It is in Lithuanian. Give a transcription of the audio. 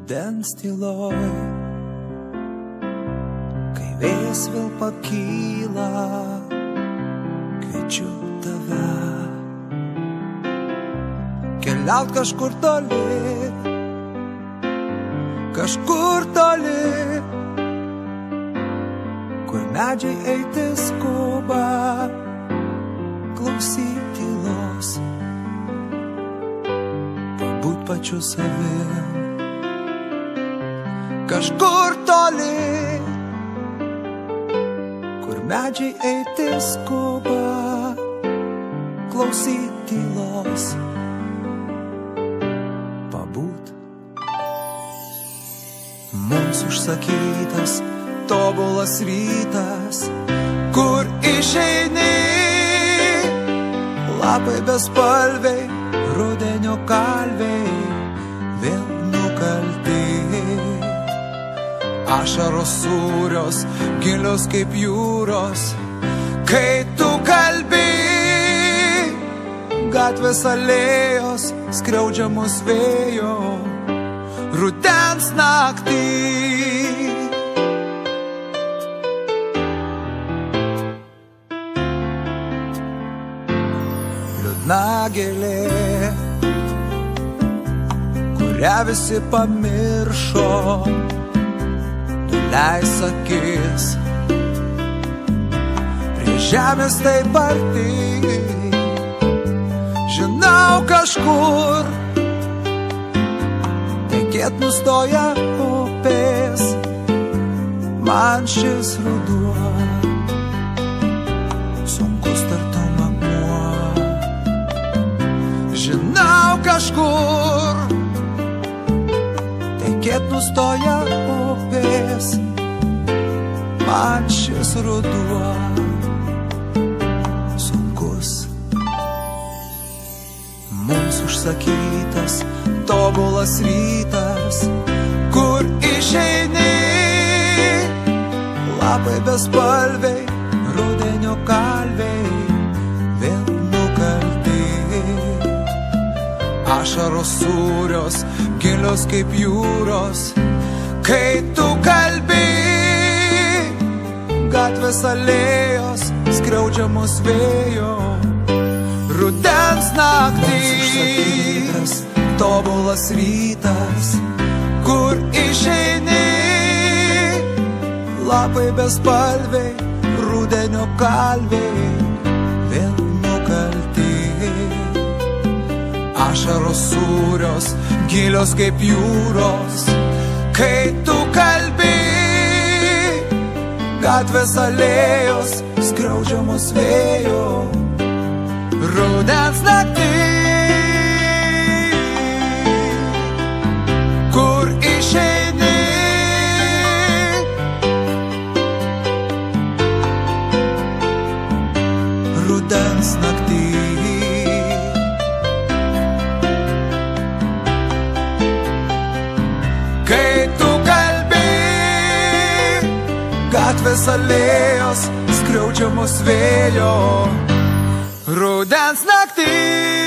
rudens tyloj, kai vėjas vėl pakyla, kviečiu tave keliaut kažkur toli, kur medžiai eiti skuba, klausyti tylos, pabūt pačiu savim. Kažkur toli, kur medžiai eiti skuba, klausyti tylos, pabūt. Mums užsakytas tobulas rytas, kur išeini, lapai bespalviai, rudenio kalviai vėl nukalti. Ašaros sūrios, gilios kaip jūros, kai tu kalbi, gatvės alėjos skriaudžiamos vėjo, rudens naktį. Liūdna gėlė, kurią visi pamiršo, nuleis akis prie žemės taip arti. Žinau, kažkur tekėt nustoja upės, man šis ruduo sunkus tartum akmuo. Žinau, kažkur tekėt nustoja upės, man šis ruduo sunkus. Mums užsakytas tobulas rytas, kur išeini, lapai bespalviai, rudenio kalviai vėl nukalti. Ašaros sūrios, gilios kaip jūros, kai tu kalbi, gatvės alėjos skriaudžiamos vėjo, rudens naktį. Užsakytas tobulas rytas, kur išeini, lapai bespalviai, rudenio kalviai vėl nukalti. Ašaros sūrios, gilios kaip jūros, kai tu kalbi, gatvės alėjos skriaudžiamos vėjo, rudens naktį. Kur išeini, rudens naktį. Kai tu kalbi, gatvės alėjos skriaudžiamos vėjo, rudens naktį.